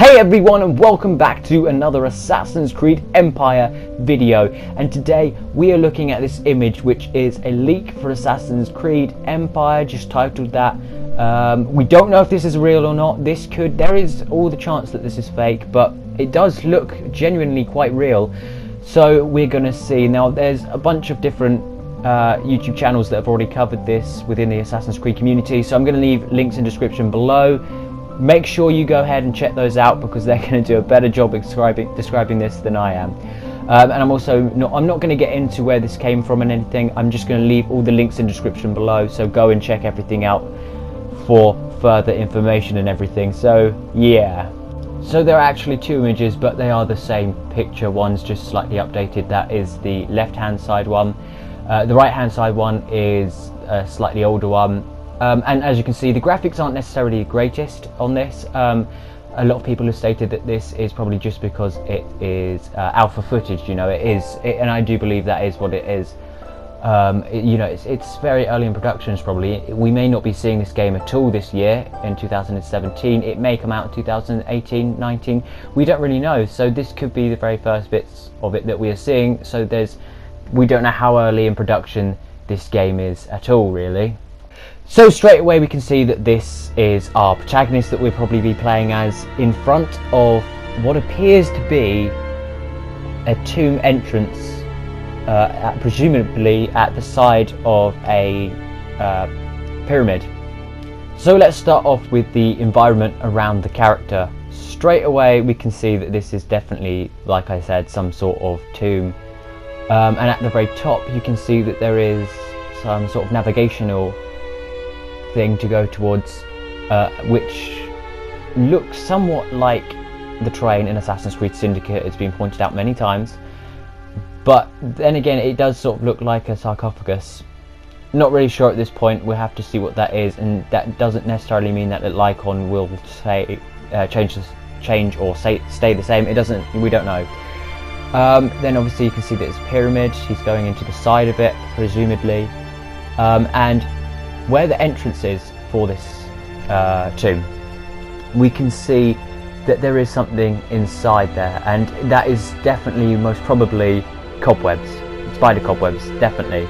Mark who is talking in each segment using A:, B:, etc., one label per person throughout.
A: Hey everyone, and welcome back to another Assassin's Creed Empire video. And today we are looking at this image, which is a leak for Assassin's Creed Empire, just titled that. We don't know if this is real or not. There is all the chance that this is fake, but it does look genuinely quite real. So we're gonna see. Now there's a bunch of different YouTube channels that have already covered this within the Assassin's Creed community, so I'm gonna leave links in the description below. Make sure you go ahead and check those out, because they're going to do a better job describing this than I am. And I'm not going to get into where this came from and anything. I'm just going to leave all the links in the description below, so go and check everything out for further information and everything. So yeah, so there are actually two images, but they are the same picture. One's just slightly updated. That is the left hand side one. The right hand side one is a slightly older one. And as you can see, the graphics aren't necessarily the greatest on this. A lot of people have stated that this is probably just because it is alpha footage, you know, and I do believe that is what it is. You know, it's very early in productions probably. We may not be seeing this game at all this year in 2017. It may come out in 2018, 19. We don't really know. So this could be the very first bits of it that we are seeing. So we don't know how early in production this game is at all, really. So straight away we can see that this is our protagonist that we'll probably be playing as, in front of what appears to be a tomb entrance, presumably at the side of a pyramid. So let's start off with the environment around the character. Straight away we can see that this is definitely, like I said, some sort of tomb. And at the very top you can see that there is some sort of navigational thing to go towards, which looks somewhat like the train in Assassin's Creed Syndicate. It's been pointed out many times, but then again it does sort of look like a sarcophagus. Not really sure at this point. We'll have to see what that is, and that doesn't necessarily mean that the Lycon will say change or stay the same. It doesn't. We don't know. Then obviously you can see that it's a pyramid. He's going into the side of it, presumably, and where the entrance is for this tomb, we can see that there is something inside there, and that is definitely, most probably, cobwebs, spider cobwebs, definitely.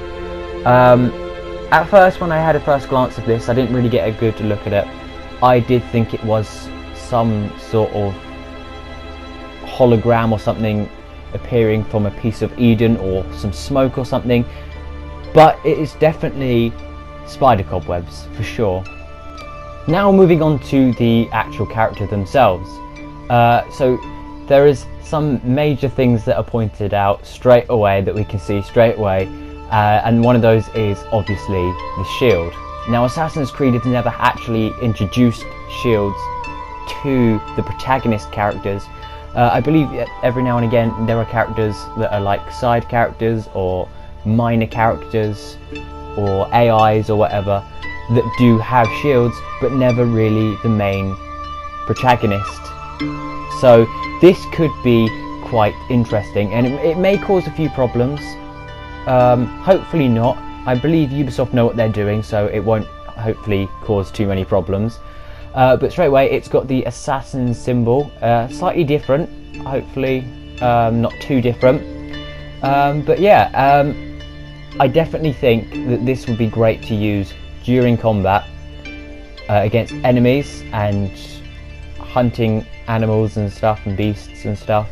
A: At first, when I had a first glance of this, I didn't really get a good look at it. I did think it was some sort of hologram or something appearing from a piece of Eden, or some smoke or something, but it is definitely spider cobwebs for sure. Now moving on to the actual character themselves. So there is some major things that are pointed out straight away, that we can see straight away, and one of those is obviously the shield. Now Assassin's Creed has never actually introduced shields to the protagonist characters. I believe every now and again there are characters that are like side characters or minor characters or AIs or whatever that do have shields, but never really the main protagonist. So this could be quite interesting, and it may cause a few problems. Hopefully not. I believe Ubisoft know what they're doing, so it won't hopefully cause too many problems. But straight away it's got the assassin symbol, slightly different, hopefully not too different. But yeah, I definitely think that this would be great to use during combat against enemies and hunting animals and stuff and beasts and stuff,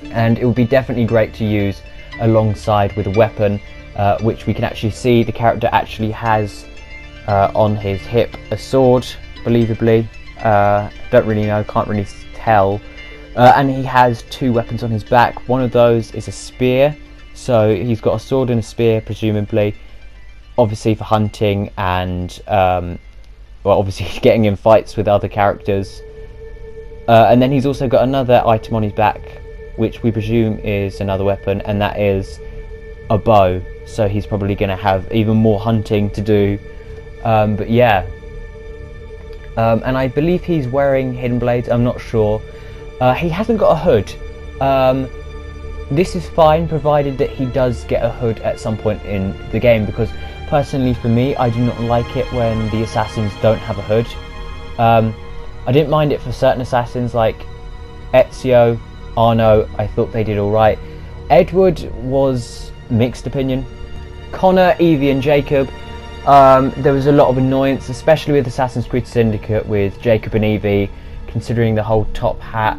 A: and it would be definitely great to use alongside with a weapon, which we can actually see the character actually has on his hip a sword, believably. Don't really know, can't really tell, and he has two weapons on his back. One of those is a spear. So he's got a sword and a spear, presumably, obviously for hunting and, well, obviously getting in fights with other characters. And then he's also got another item on his back, which we presume is another weapon, and that is a bow. So he's probably going to have even more hunting to do. But yeah. And I believe he's wearing hidden blades, I'm not sure. He hasn't got a hood. This is fine, provided that he does get a hood at some point in the game, because personally for me, I do not like it when the assassins don't have a hood. I didn't mind it for certain assassins like Ezio, Arno. I thought they did alright. Edward was mixed opinion. Connor, Evie and Jacob, there was a lot of annoyance, especially with Assassin's Creed Syndicate with Jacob and Evie, considering the whole top hat,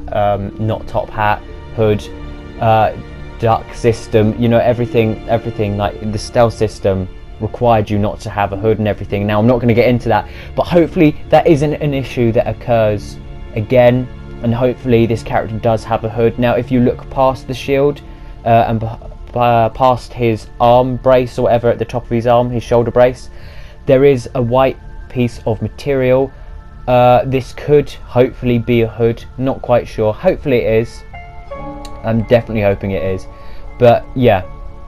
A: not top hat, hood, duck system, you know, everything like the stealth system required you not to have a hood and everything. Now I'm not going to get into that, but hopefully that isn't an issue that occurs again, and hopefully this character does have a hood. Now if you look past the shield and past his arm brace or whatever at the top of his arm, his shoulder brace, there is a white piece of material. This could hopefully be a hood, not quite sure. Hopefully it is. I'm definitely hoping it is. But yeah,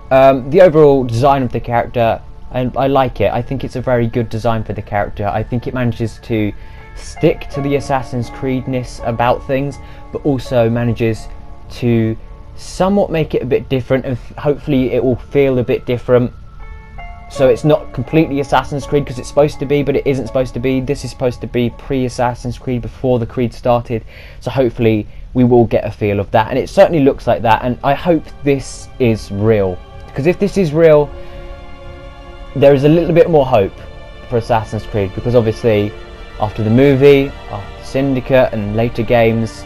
A: the overall design of the character, and I like it. I think it's a very good design for the character. I think it manages to stick to the Assassin's Creed-ness about things, but also manages to somewhat make it a bit different, and hopefully it will feel a bit different. So it's not completely Assassin's Creed, because it's supposed to be, but it isn't supposed to be. This is supposed to be pre-Assassin's Creed, before the Creed started. So hopefully we will get a feel of that, and it certainly looks like that, and I hope this is real, because if this is real, there is a little bit more hope for Assassin's Creed, because obviously after the movie, after Syndicate and later games,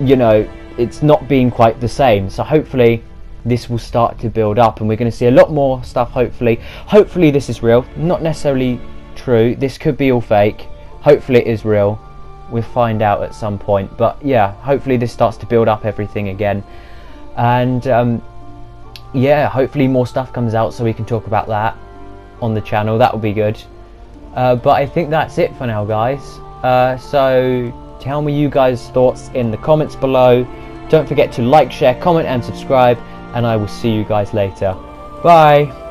A: you know, it's not been quite the same. So hopefully this will start to build up, and we're going to see a lot more stuff. Hopefully this is real, not necessarily true, this could be all fake. Hopefully it is real, we'll find out at some point. But yeah, hopefully this starts to build up everything again, and yeah, hopefully more stuff comes out so we can talk about that on the channel. That would be good. But I think that's it for now, guys. So tell me you guys' thoughts in the comments below. Don't forget to like, share, comment and subscribe, and I will see you guys later. Bye.